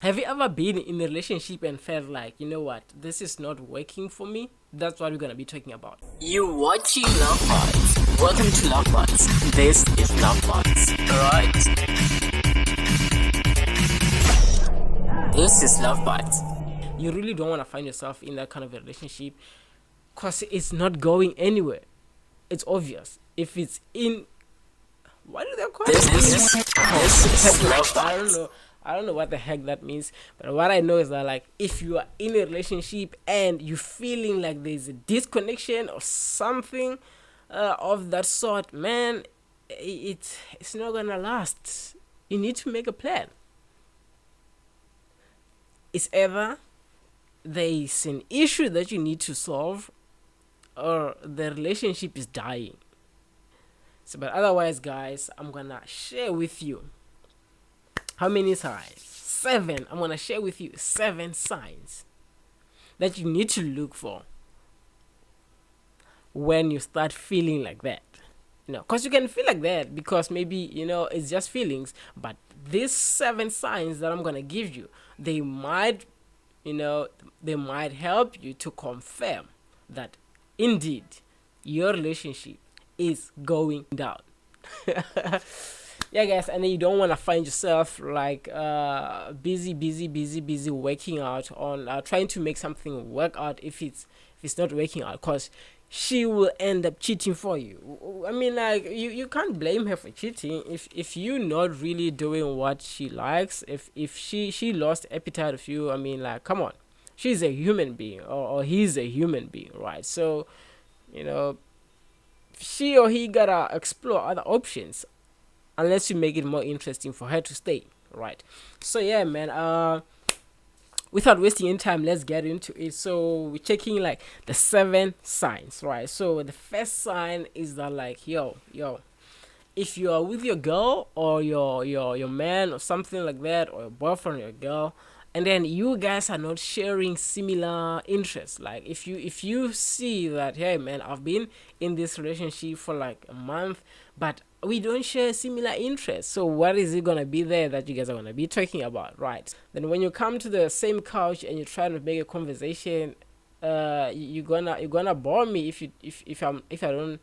Have you ever been in a relationship and felt like, you know what, this is not working for me? That's what we're gonna be talking about. You watching Love Bites. Welcome to Love Bites. This is Love Bites. Alright. This is Love Bites. You really don't want to find yourself in that kind of a relationship because it's not going anywhere. It's obvious. If it's in, what do they call it? This is Love I don't Bites. know. I don't know what the heck that means, but what I know is that, like, if you are in a relationship and you're feeling like there's a disconnection or something of that sort, man, it's not gonna last. You need to make a plan. It's either there is an issue that you need to solve, or the relationship is dying. So, but otherwise, guys, I'm gonna share with you how many signs? 7. I'm gonna share with you 7 signs that you need to look for when you start feeling like that. Because you can feel like that because maybe, it's just feelings, but these 7 signs that I'm gonna give you, they might help you to confirm that indeed your relationship is going down. Yeah, guys, and then you don't want to find yourself like busy working out on trying to make something work out if it's not working out, because she will end up cheating for you. I mean, like, you can't blame her for cheating if you're not really doing what she likes. If she lost appetite of you, I mean, like, come on, she's a human being, or he's a human being, right? So, she or he gotta explore other options, unless you make it more interesting for her to stay, right? So yeah, man, without wasting any time, let's get into it. So we're checking like the 7 signs, right? So the first sign is that, like, yo, if you are with your girl or your man or something like that, or your boyfriend or your girl, and then you guys are not sharing similar interests, like if you see that, hey man, I've been in this relationship for like a month, but we don't share similar interests, so what is it gonna be there that you guys are gonna be talking about, right? Then when you come to the same couch and you try to make a conversation, you're gonna bore me if I don't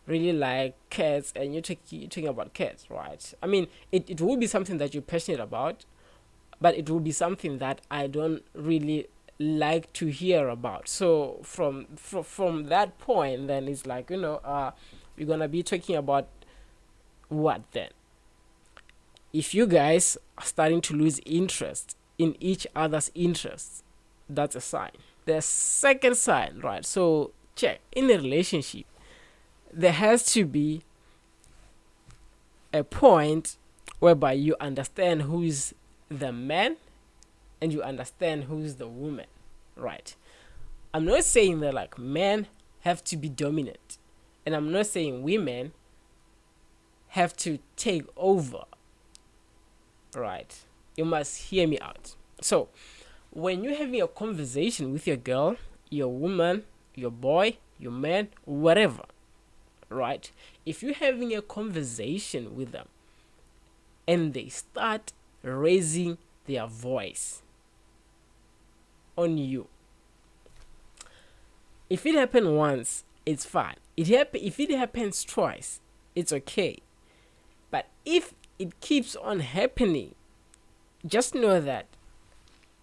really like cats, and you're talking about cats, right? I mean, it will be something that you're passionate about, but it will be something that I don't really like to hear about. So from that point, then it's like, we're gonna be talking about what then? If you guys are starting to lose interest in each other's interests, that's a sign. The second sign, right? So check, in a relationship, there has to be a point whereby you understand who is the man and you understand who's the woman, right? I'm not saying that, like, men have to be dominant, and I'm not saying women have to take over, right? You must hear me out. So when you're having a conversation with your girl, your woman, your boy, your man, whatever, right? If you're having a conversation with them and they start raising their voice on you, if it happens once, it's fine. If it happens twice, it's okay. But if it keeps on happening, just know that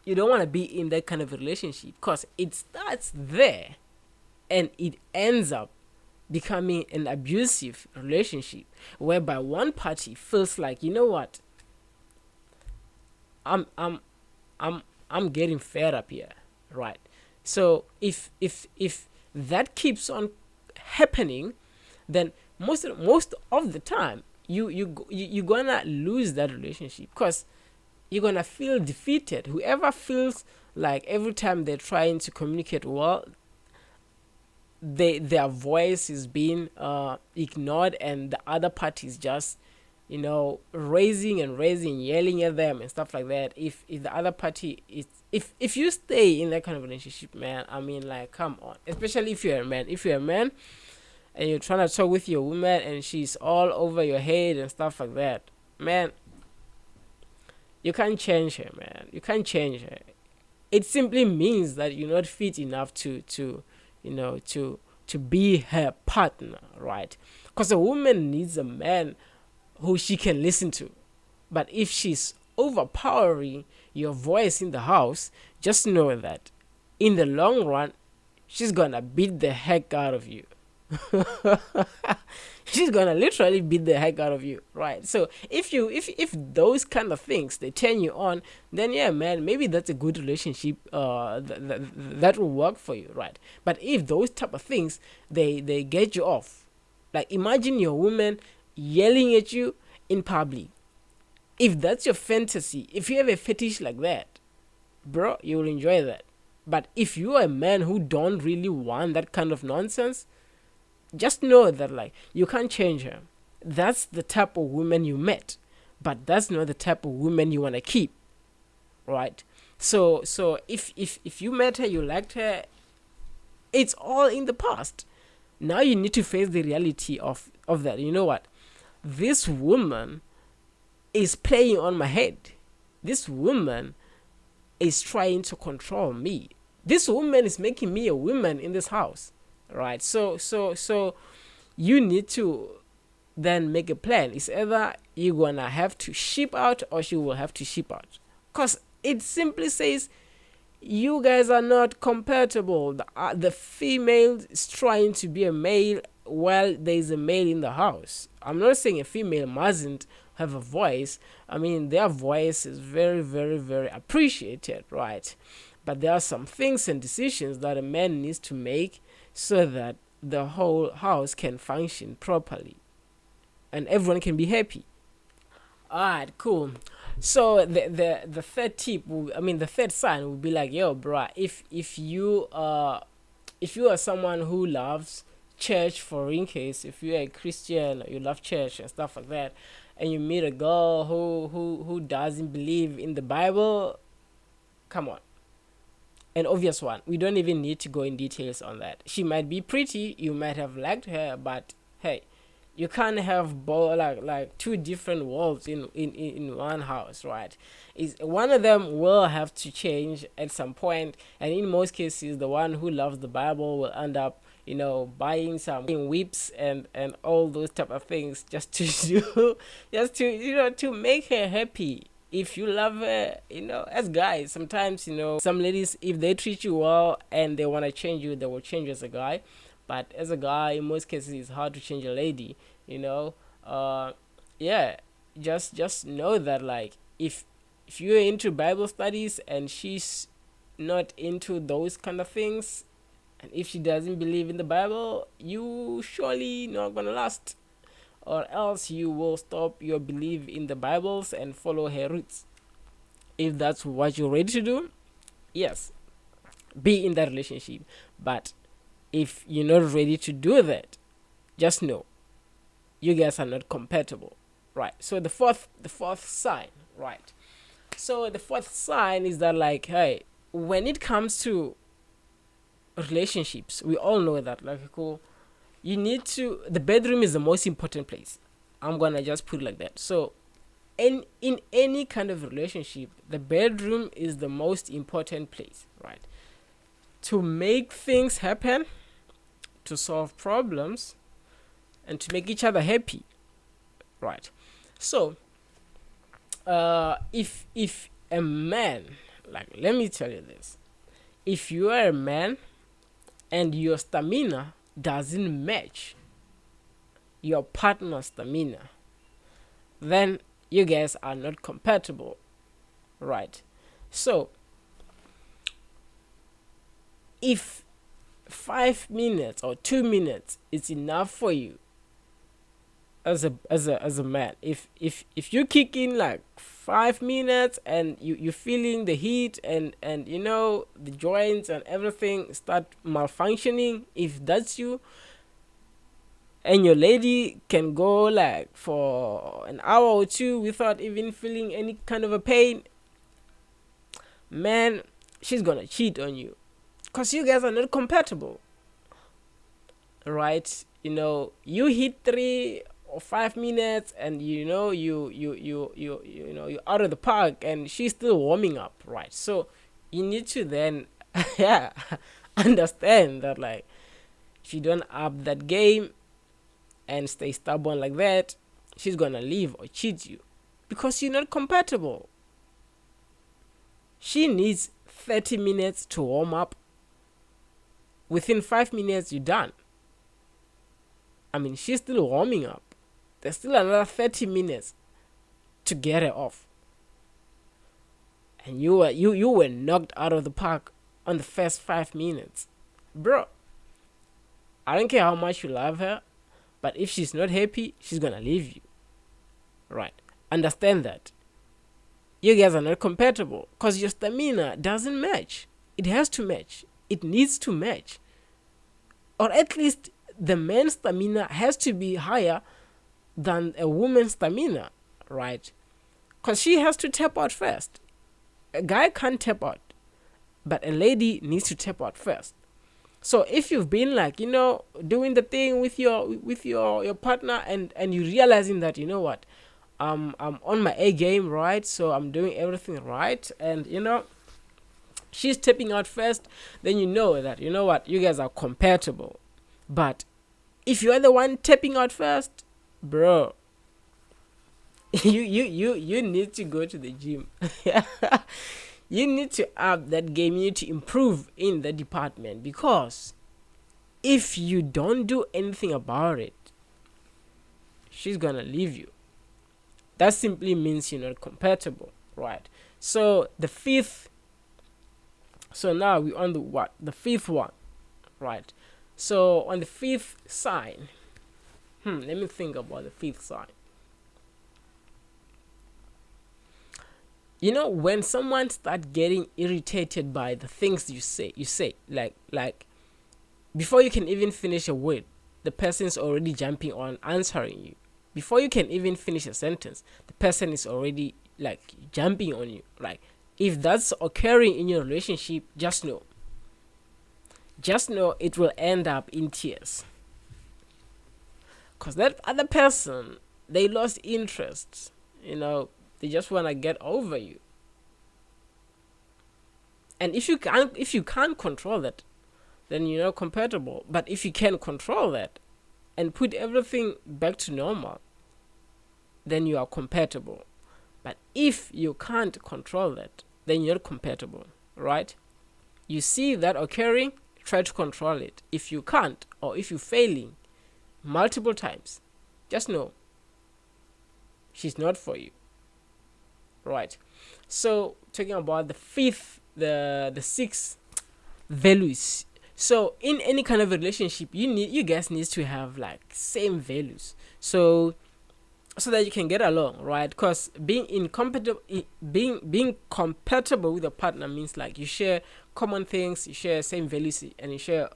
you don't want to be in that kind of a relationship, because it starts there and it ends up becoming an abusive relationship, whereby one party feels like, you know what, I'm getting fed up here, right? So if that keeps on happening, then most of the time you're gonna lose that relationship, because you're gonna feel defeated. Whoever feels like every time they're trying to communicate well, their voice is being ignored, and the other party is just raising, yelling at them and stuff like that. If the other party is, if you stay in that kind of relationship, man, I mean, like, come on. Especially if you're a man and you're trying to talk with your woman and she's all over your head and stuff like that, man, You can't change her, man. You can't change her. It simply means that you're not fit enough to you know to be her partner, right? Because a woman needs a man who she can listen to. But if she's overpowering your voice in the house, just know that in the long run, she's gonna beat the heck out of you. She's gonna literally beat the heck out of you, right? So if those kind of things they turn you on, then yeah, man, maybe that's a good relationship. That will work for you, right? But if those type of things they get you off, like imagine your woman yelling at you in public. If that's your fantasy, if you have a fetish like that, bro, you will enjoy that. But if you are a man who don't really want that kind of nonsense, just know that like you can't change her. That's the type of woman you met, but that's not the type of woman you want to keep, right? So if you met her, you liked her, it's all in the past. Now you need to face the reality of that. You know what? This woman is playing on my head. This woman is trying to control me. This woman is making me a woman in this house, right? So you need to then make a plan. It's either you're gonna have to ship out or she will have to ship out, because it simply says you guys are not compatible. The female is trying to be a male while there's a male in the house. I'm not saying a female mustn't have a voice. I mean, their voice is very, very, very appreciated, right? But there are some things and decisions that a man needs to make so that the whole house can function properly and everyone can be happy. Alright, cool. So the third tip, the third sign would be like, yo, bruh, if you are someone who loves church, for in case if you're a Christian, you love church and stuff like that, and you meet a girl who doesn't believe in the Bible, come on. An obvious one. We don't even need to go in details on that. She might be pretty, you might have liked her, but hey, you can't have both like two different worlds in one house, right? Is one of them will have to change at some point, and in most cases the one who loves the Bible will end up buying some whips and all those type of things just to do just to make her happy. If you love her, as guys, sometimes some ladies, if they treat you well and they want to change you, they will change you as a guy. But as a guy, in most cases, it's hard to change a lady. Yeah, just know that like if you're into Bible studies and she's not into those kind of things, and if she doesn't believe in the Bible, you surely not gonna last, or else you will stop your belief in the Bibles and follow her roots. If that's what you're ready to do, yes, be in that relationship. But if you're not ready to do that, just know you guys are not compatible, right? So the fourth sign, right? So the fourth sign is that like, hey, when it comes to relationships, we all know that like, cool, the bedroom is the most important place. I'm gonna just put it like that. So in any kind of relationship, the bedroom is the most important place, right? To make things happen, to solve problems, and to make each other happy, right? So if a man, like, let me tell you this, if you are a man and your stamina doesn't match your partner's stamina, then you guys are not compatible, right? So if 5 minutes or 2 minutes is enough for you as a man, if you kick in like 5 minutes and you're feeling the heat and the joints and everything start malfunctioning, if that's you, and your lady can go like for an hour or two without even feeling any kind of a pain, man, she's gonna cheat on you, because you guys are not compatible, right? You hit 3 or 5 minutes, and you're out of the park, and she's still warming up, right? So you need to then, yeah, understand that, like, if you don't up that game and stay stubborn like that, she's gonna leave or cheat you because you're not compatible. She needs 30 minutes to warm up. Within 5 minutes, you're done. I mean, she's still warming up. There's still another 30 minutes to get her off. And you were knocked out of the park on the first 5 minutes. Bro, I don't care how much you love her, but if she's not happy, she's gonna leave you. Right. Understand that. You guys are not compatible because your stamina doesn't match. It has to match. It needs to match. Or at least the man's stamina has to be higher than a woman's stamina, right? Because she has to tap out first. A guy can't tap out, but a lady needs to tap out first. So if you've been like, doing the thing with your partner, and you're realizing that, what, I'm on my A game, right? So I'm doing everything right, and she's tapping out first, then you know that, what, you guys are compatible. But if you're the one tapping out first, bro, you need to go to the gym. You need to up that game. You need to improve in the department, because if you don't do anything about it, she's gonna leave you. That simply means you're not compatible, right? So now we're on the fifth one, right? So on the fifth sign, let me think about the fifth sign. When someone starts getting irritated by the things you say, like before you can even finish a word, the person's already jumping on answering you. Before you can even finish a sentence, the person is already like jumping on you. Like, if that's occurring in your relationship, just know it will end up in tears. Because that other person, they lost interest. They just want to get over you. And if you can't control that, then you're not compatible. But if you can control that and put everything back to normal, then you are compatible. But if you can't control that, then you're not compatible, right? You see that occurring, try to control it. If you can't, or if you're failing multiple times, just know she's not for you. Right. So talking about the six values. So in any kind of relationship, you guys need to have like same values. So that you can get along, right? Because being compatible with a partner means like you share common things, you share same values, and you share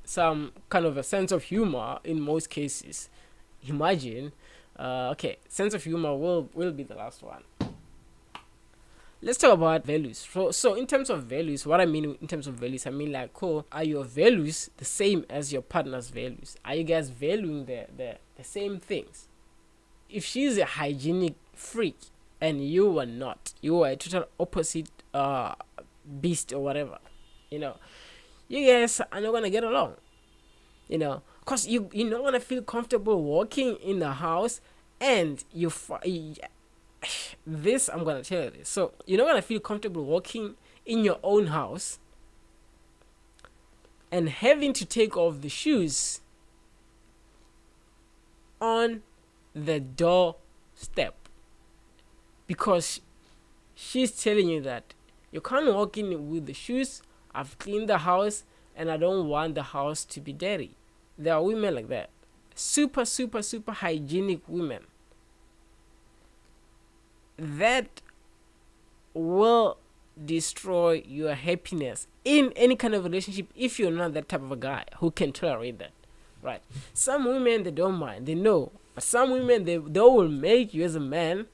some kind of a sense of humor in most cases. Imagine. Okay, sense of humor will be the last one. Let's talk about values. So in terms of values, what I mean in terms of values, I mean like, are your values the same as your partner's values? Are you guys valuing the same things? If she's a hygienic freak and you are not, you are a total opposite beast or whatever, you guys are not gonna get along. Because you're not gonna feel comfortable walking in the house, and this, I'm gonna tell you this. So you're not gonna feel comfortable walking in your own house and having to take off the shoes on the doorstep, because she's telling you that you can't walk in with the shoes. I've cleaned the house and I don't want the house to be dirty. There are women like that. Super, super, super hygienic women. That will destroy your happiness in any kind of relationship if you're not that type of a guy who can tolerate that, right? Some women, they don't mind, they know. But some women, they will make you as a man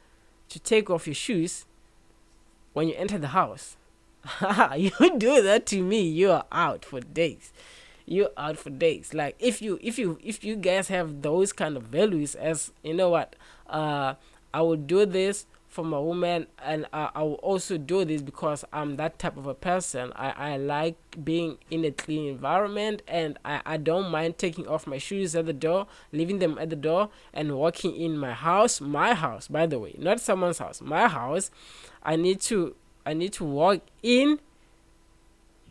to take off your shoes when you enter the house. You do that to me, you are out for days. you out for days. Like if you guys have those kind of values, as you know what, I will do this for my woman, and I will also do this because I'm that type of a person. I like being in a clean environment, and I don't mind taking off my shoes at the door, leaving them at the door, and walking in my house, by the way, not someone's house, my house. I need to walk in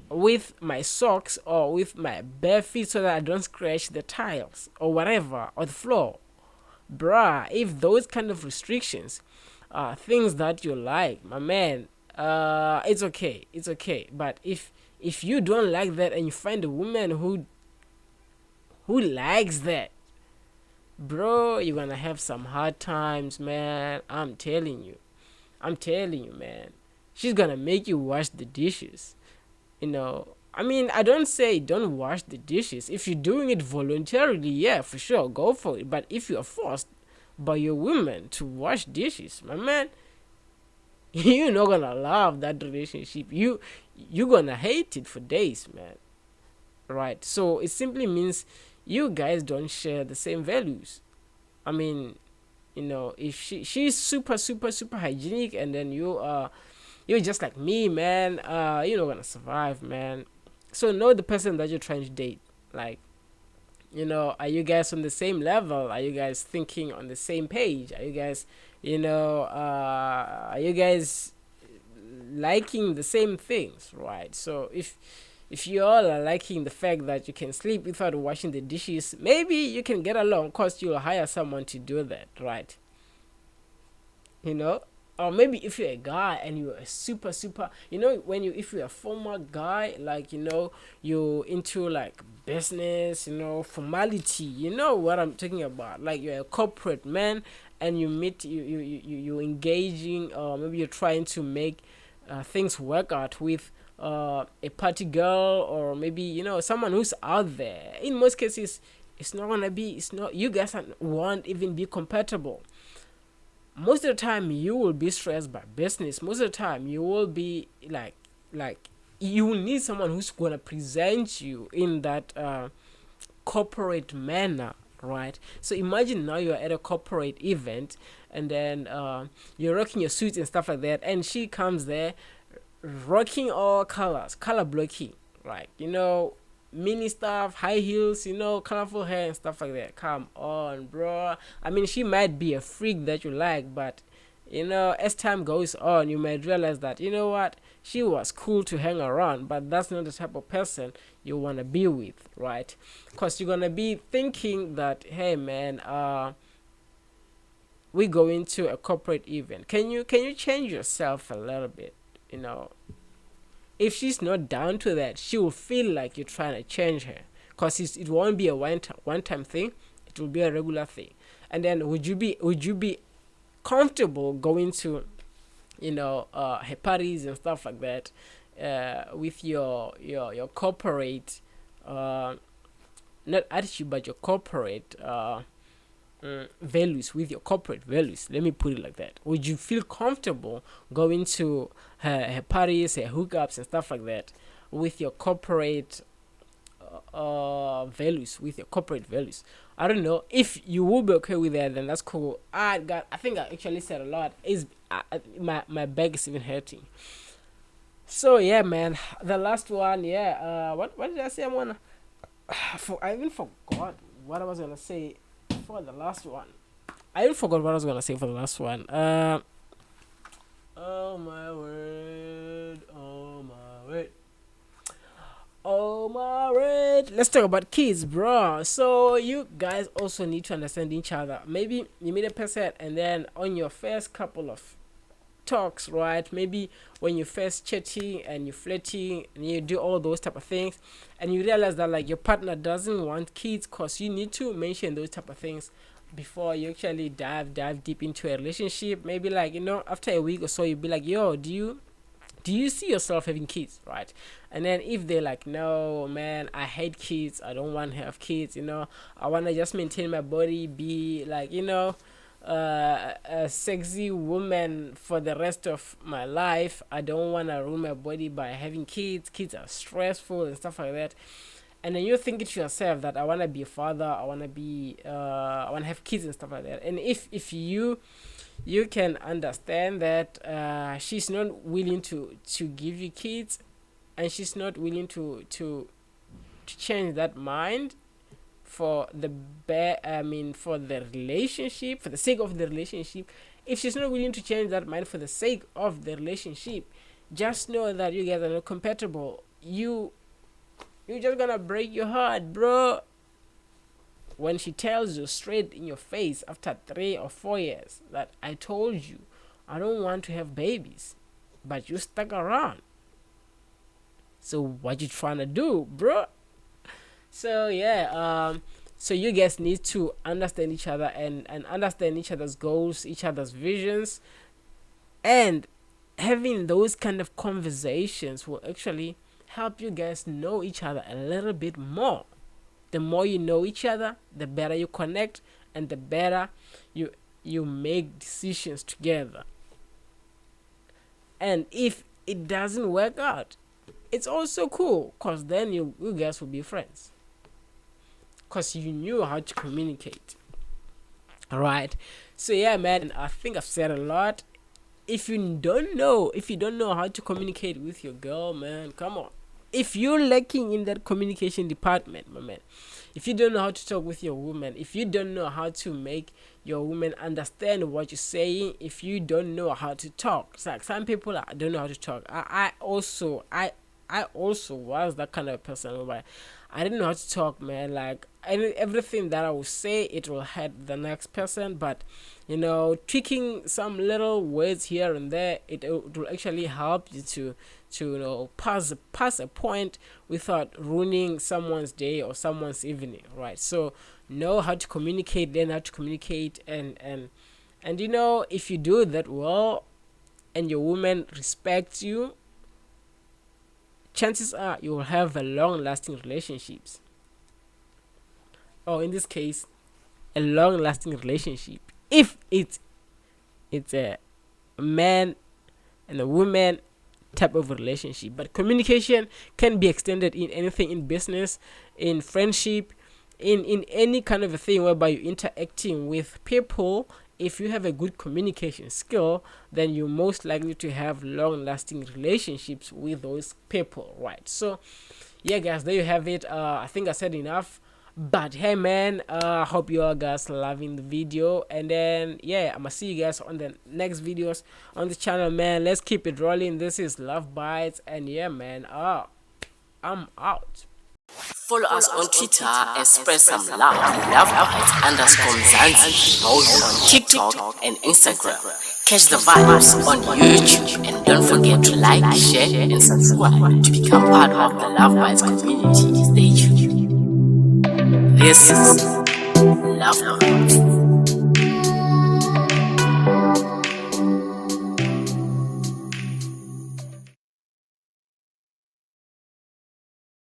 with my socks or with my bare feet so that I don't scratch the tiles or whatever or the floor. Bruh, if those kind of restrictions are things that you like, my man, it's okay. It's okay. But if you don't like that and you find a woman who likes that, bro, you're gonna have some hard times, man. I'm telling you. I'm telling you, man. She's gonna make you wash the dishes. I mean, I don't say don't wash the dishes. If you're doing it voluntarily, yeah, for sure, go for it. But if you're forced by your woman to wash dishes, my man, you're not gonna love that relationship. You're gonna hate it for days, man. Right? So it simply means you guys don't share the same values. I mean, if she's super super super hygienic, and then you're just like me, man, you're not gonna survive, man. So know the person that you're trying to date. Like, are you guys on the same level? Are you guys thinking on the same page? Are you guys, are you guys liking the same things, right? So if you all are liking the fact that you can sleep without washing the dishes, maybe you can get along, cause you'll hire someone to do that, right? you know or maybe if you're a guy and you're a super super, when if you're a former guy, like, you're into like business, formality, you know what I'm talking about, like you're a corporate man, and you meet you're engaging, or maybe you're trying to make things work out with a party girl, or maybe someone who's out there. In most cases, it's not, you guys won't even be compatible. Most of the time you will be stressed by business. Most of the time you will be like you will need someone who's gonna present you in that corporate manner, right? So imagine now you're at a corporate event, and then you're rocking your suits and stuff like that, and she comes there rocking all colors, color blocking, right? Mini stuff, high heels, colorful hair and stuff like that. Come on, bro. I mean, she might be a freak that you like, but as time goes on, you might realize that, what, she was cool to hang around, but that's not the type of person you want to be with, right? Because you're gonna be thinking that, hey man, we go into a corporate event, can you change yourself a little bit? you know if she's not down to that, she will feel like you're trying to change her, because it won't be a one time thing. It will be a regular thing. And then would you be comfortable going to her parties and stuff like that, with your corporate, not attitude, but your corporate values, with your corporate values, let me put it like that? Would you feel comfortable going to her parties, her hookups and stuff like that, with your corporate values, with your corporate values? I don't know if you will be okay with that. Then that's cool. I think I actually said a lot. Is my back is even hurting. So yeah, man, the last one, yeah. What did I say? I'm gonna I even forgot what I was gonna say for the last one. I even forgot what I was gonna say for the last one. Oh my word! Oh my word! Oh my word! Let's talk about kids, bro. So you guys also need to understand each other. Maybe you meet a person, and then on your first couple of talks, right? Maybe when you first chatting and you flirting and you do all those type of things, and you realize that like your partner doesn't want kids, cause you need to mention those type of things before you actually dive deep into a relationship. Maybe like after a week or so, you'll be like, yo, do you see yourself having kids, right? And then if they're like, no man, I hate kids, I don't want to have kids, I want to just maintain my body, be like, a sexy woman for the rest of my life. I don't want to ruin my body by having kids. Kids are stressful and stuff like that. and then you're thinking to yourself that I want to be a father, I want to have kids and stuff like that. And if you can understand that she's not willing to give you kids, and she's not willing to change that mind for the for the relationship, for the sake of the relationship. If she's not willing to change that mind for the sake of the relationship, just know that you guys are not compatible. You're just gonna break your heart, bro, when she tells you straight in your face after 3 or 4 years that I told you I don't want to have babies, but you stuck around. So what you trying to do, bro? So yeah, so you guys need to understand each other and understand each other's goals, each other's visions, and having those kind of conversations will actually help you guys know each other a little bit more. The more you know each other, the better you connect, and the better you make decisions together. And if it doesn't work out, it's also cool, because then you guys will be friends, because you knew how to communicate. All right. So yeah, man, I think I've said a lot. If you don't know how to communicate with your girl, man, come on. If you're lacking in that communication department, my man, if you don't know how to talk with your woman, if you don't know how to make your woman understand what you're saying, if you don't know how to talk, it's like some people don't know how to talk. I also was that kind of person where I didn't know how to talk, man. Like, everything that I will say, it will hurt the next person, but tweaking some little words here and there, it will actually help you to pass a point without ruining someone's day or someone's evening, right? So know how to communicate, learn how to communicate, and if you do that well and your woman respects you, chances are you will have a long-lasting relationships. Or in this case, a long-lasting relationship. If it's a man and a woman type of relationship. But communication can be extended in anything, in business, in friendship, in any kind of a thing whereby you're interacting with people. If you have a good communication skill, then you're most likely to have long-lasting relationships with those people, right? So yeah, guys, there you have it. I think I said enough, but hey, man, hope you all guys loving the video, and then yeah, I'm gonna see you guys on the next videos on the channel, man. Let's keep it rolling. This is Love Bites, and yeah, man, I'm out. Follow us on Twitter and spread some love. LoveBites_Mzansi. Also on TikTok and Instagram. Catch the vibes on YouTube, and don't forget to like, share, and subscribe to become part of the Love Bites community. Stay tuned. This is Love Bites.